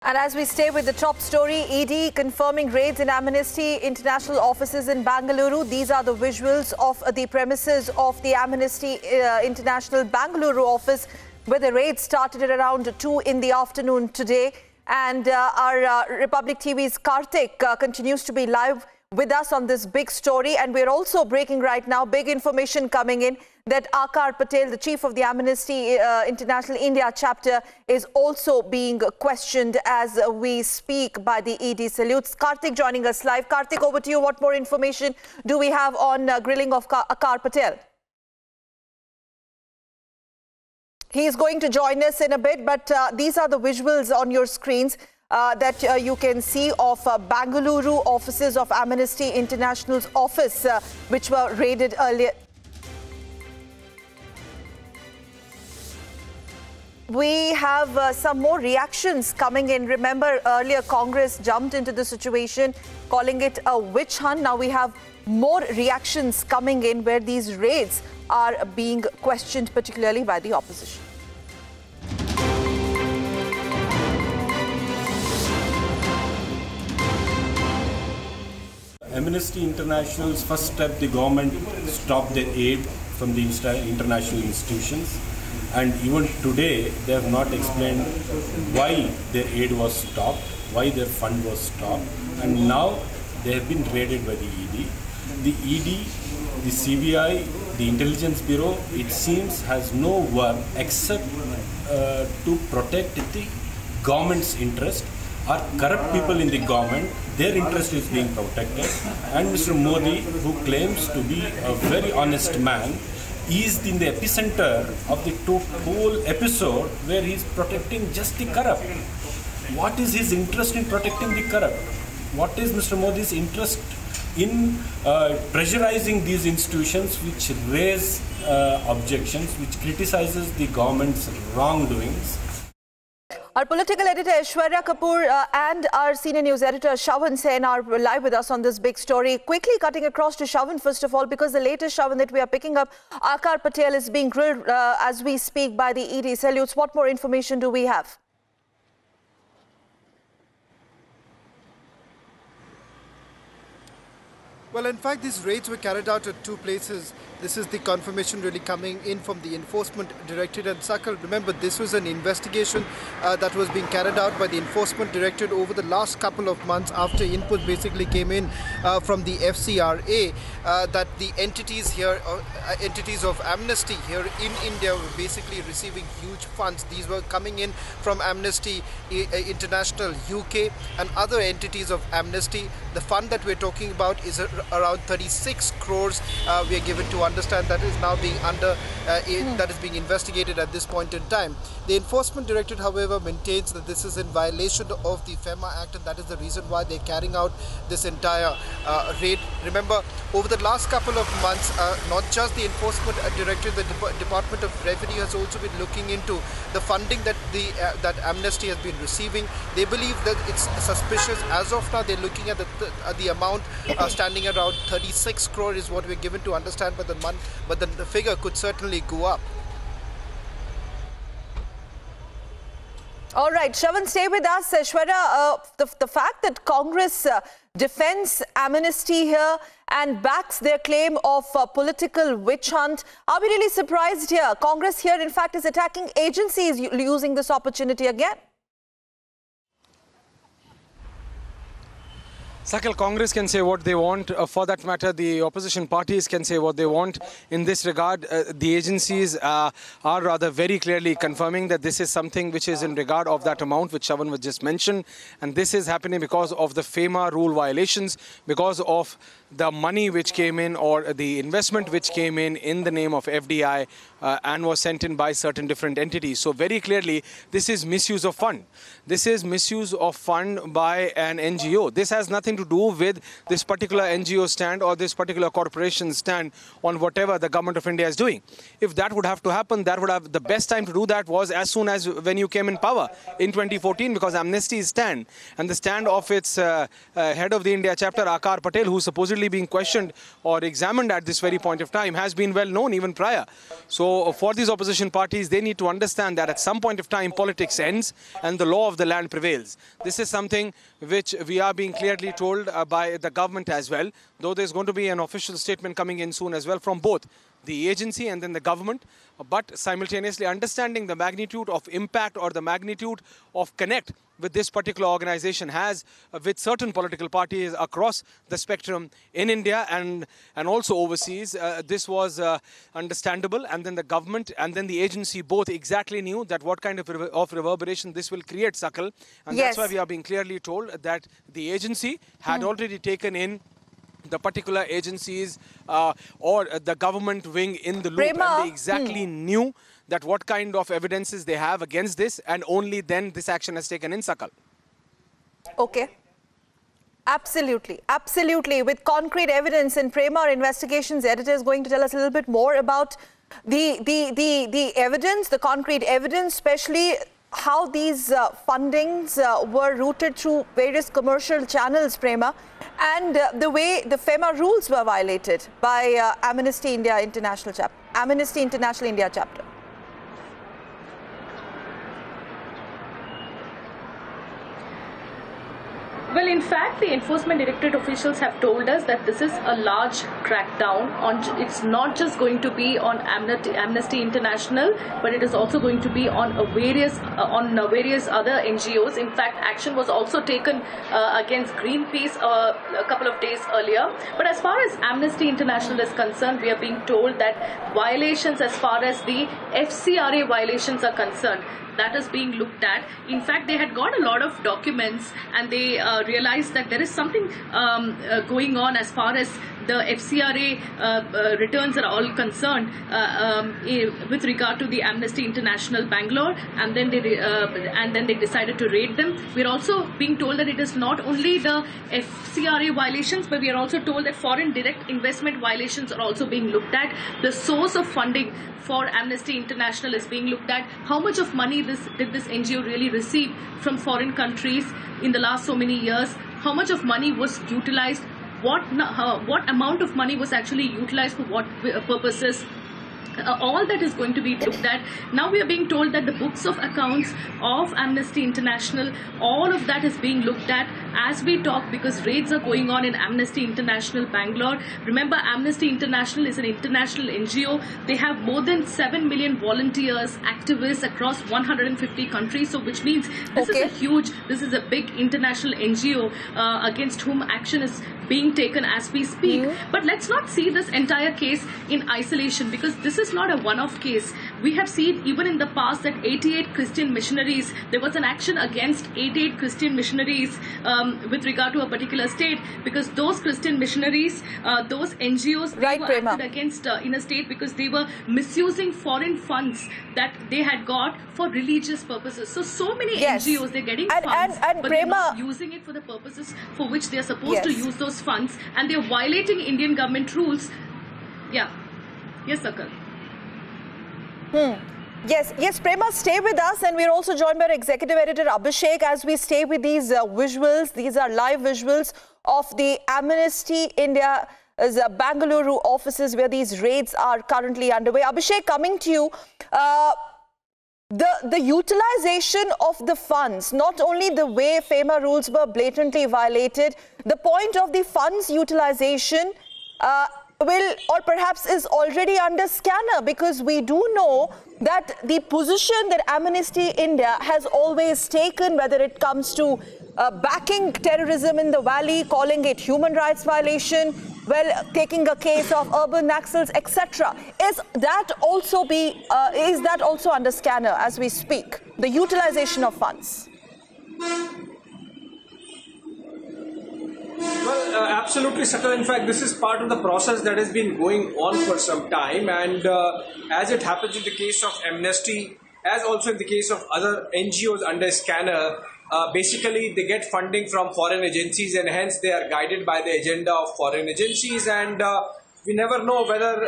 And as we stay with the top story, ED confirming raids in Amnesty International offices in Bangalore. These are the visuals of the premises of the Amnesty International Bangalore office, where the raid started at around 2 in the afternoon today. And our Republic TV's Karthik continues to be live with us on this big story. And we're also breaking right now, big information coming in, that Akar Patel, the chief of the Amnesty International India chapter, is also being questioned as we speak by the ED salutes. Karthik joining us live. Karthik, over to you. What more information do we have on grilling of Akar Patel? He is going to join us in a bit, but these are the visuals on your screens that you can see of Bangalore offices of Amnesty International's office, which were raided earlier. We have some more reactions coming in. Remember, earlier Congress jumped into the situation, calling it a witch hunt. Now we have more reactions coming in where these raids are being questioned, particularly by the opposition. Amnesty International's first step, the government stopped the aid from the international institutions. And even today, they have not explained why their aid was stopped, why their fund was stopped. And now they have been raided by the ED. The ED, the CBI, the Intelligence Bureau, it seems, has no work except to protect the government's interest. Or corrupt people in the government, their interest is being protected. And Mr. Modi, who claims to be a very honest man, is in the epicenter of the whole episode where he is protecting just the corrupt. What is his interest in protecting the corrupt? What is Mr. Modi's interest in pressurizing these institutions which raise objections, which criticizes the government's wrongdoings? Our political editor Aishwarya Kapoor and our senior news editor Shravan Sen are live with us on this big story. Quickly cutting across to Shravan first of all, because the latest, Shravan, that we are picking up, Akar Patel is being grilled as we speak by the ED salutes. What more information do we have? Well, in fact, these raids were carried out at 2 places. This is the confirmation really coming in from the Enforcement Directorate. And Sakal, remember, this was an investigation that was being carried out by the Enforcement Directorate over the last couple of months after input basically came in from the FCRA that the entities here, entities of Amnesty here in India were basically receiving huge funds. These were coming in from Amnesty International UK and other entities of Amnesty. The fund that we're talking about is around 36 crores. We are given to understand that is now being that is being investigated at this point in time. The Enforcement Directorate, however, maintains that this is in violation of the FEMA Act, and that is the reason why they're carrying out this entire raid. Remember, over the last couple of months, not just the Enforcement Directorate, the Department of Revenue has also been looking into the funding that that Amnesty has been receiving. They believe that it's suspicious. As of now, they're looking at the amount standing around 36 crore is what we're given to understand, but the figure could certainly go up. All right, Shravan, stay with us. Aishwarya, the fact that Congress defends Amnesty here and backs their claim of political witch hunt, are we really surprised here? Congress here, in fact, is attacking agencies using this opportunity again. Sakal, Congress can say what they want. For that matter, the opposition parties can say what they want. In this regard, the agencies are rather very clearly confirming that this is something which is in regard of that amount which Shravan was just mentioned. And this is happening because of the FEMA rule violations, because of the money which came in or the investment which came in the name of FDI and was sent in by certain different entities. So very clearly, this is misuse of fund. This is misuse of fund by an NGO. This has nothing to do with this particular NGO stand or this particular corporation stand on whatever the government of India is doing. If that would have to happen, that would have the best time to do that was as soon as when you came in power in 2014, because Amnesty's stand and the stand of its head of the India chapter, Akar Patel, who supposedly majorly being questioned or examined at this very point of time has been well known even prior. So for these opposition parties, they need to understand that at some point of time, politics ends and the law of the land prevails. This is something which we are being clearly told by the government as well, though there's going to be an official statement coming in soon as well from both the agency and then the government, but simultaneously understanding the magnitude of impact or the magnitude of connect with this particular organization has with certain political parties across the spectrum in India and also overseas. This was understandable, and then the government and then the agency both exactly knew that what kind of reverberation this will create, Sakal, and that's why we are being clearly told that the agency had already taken in the particular agencies or the government wing in the loop, and they exactly knew that what kind of evidences they have against this, and only then this action has taken in, Sakal. Okay. Absolutely. Absolutely. With concrete evidence, and Prema, our investigations editor, is going to tell us a little bit more about the evidence, the concrete evidence, especially how these fundings were routed through various commercial channels, Prema, and the way the FEMA rules were violated by Amnesty International India chapter. Well, in fact, the Enforcement Directorate officials have told us that this is a large crackdown on. It's not just going to be on Amnesty International, but it is also going to be on various other NGOs. In fact, action was also taken against Greenpeace a couple of days earlier. But as far as Amnesty International is concerned, we are being told that violations as far as the FCRA violations are concerned, that is being looked at. In fact, they had got a lot of documents, and they realized that there is something going on as far as the FCRA returns are all concerned with regard to the Amnesty International Bangalore, and then they decided to raid them. We are also being told that it is not only the FCRA violations, but we are also told that foreign direct investment violations are also being looked at. The source of funding for Amnesty International is being looked at. How much of money did this NGO really receive from foreign countries in the last so many years? How much of money was utilized? What amount of money was actually utilized for what purposes? All that is going to be looked at. Now we are being told that the books of accounts of Amnesty International, all of that is being looked at as we talk, because raids are going on in Amnesty International Bangalore. Remember, Amnesty International is an international NGO. They have more than 7 million volunteers, activists across 150 countries. So which means this is a big international NGO against whom action is being taken as we speak. But let's not see this entire case in isolation, because this is not a one-off case. We have seen even in the past that 88 Christian missionaries, there was an action against 88 Christian missionaries with regard to a particular state, because those Christian missionaries, those NGOs, they were acted against in a state because they were misusing foreign funds that they had got for religious purposes. So many NGOs, they're getting funds, but they're not using it for the purposes for which they're supposed to use those funds, and they're violating Indian government rules. Yes, Sakal. Yes, Prema, stay with us, and we're also joined by our executive editor Abhishek as we stay with these visuals. These are live visuals of the Amnesty India's Bangalore offices where these raids are currently underway. Abhishek, coming to you. The utilization of the funds, not only the way FEMA rules were blatantly violated, the point of the funds utilization will, or perhaps is already under scanner, because we do know that the position that Amnesty India has always taken, whether it comes to backing terrorism in the valley, calling it human rights violation, well, taking a case of urban Naxals, etc. Is that also under scanner as we speak, the utilization of funds? Well, absolutely, Sakal. In fact, this is part of the process that has been going on for some time, and as it happens in the case of Amnesty, as also in the case of other NGOs under scanner, basically they get funding from foreign agencies, and hence they are guided by the agenda of foreign agencies, and we never know whether,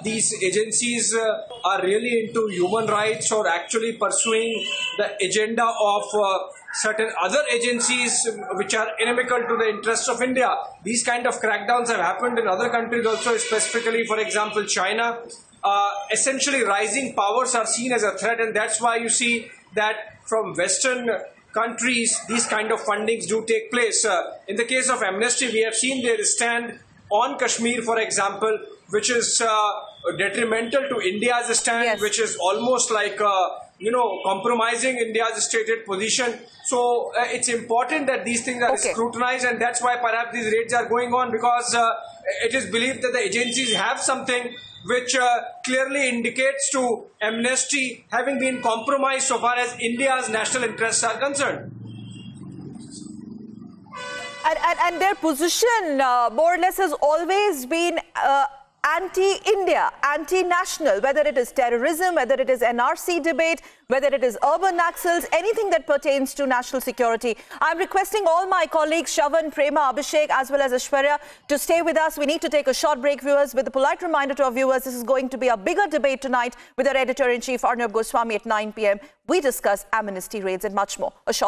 these agencies are really into human rights or actually pursuing the agenda of certain other agencies which are inimical to the interests of India. These kind of crackdowns have happened in other countries also, specifically, for example, China. Essentially, rising powers are seen as a threat, and that's why you see that from Western countries, these kind of fundings do take place. In the case of Amnesty, we have seen their stand on Kashmir, for example, which is detrimental to India's stand, yes, which is almost like, compromising India's stated position. So it's important that these things are scrutinized, and that's why perhaps these raids are going on, because it is believed that the agencies have something which clearly indicates to Amnesty having been compromised so far as India's national interests are concerned. And their position, more or less, has always been anti-India, anti-national, whether it is terrorism, whether it is NRC debate, whether it is urban naxals, anything that pertains to national security. I'm requesting all my colleagues, Shavan, Prema, Abhishek, as well as Aishwarya, to stay with us. We need to take a short break, viewers, with a polite reminder to our viewers, this is going to be a bigger debate tonight with our editor-in-chief, Arnab Goswami, at 9 p.m. We discuss amnesty raids and much more. A short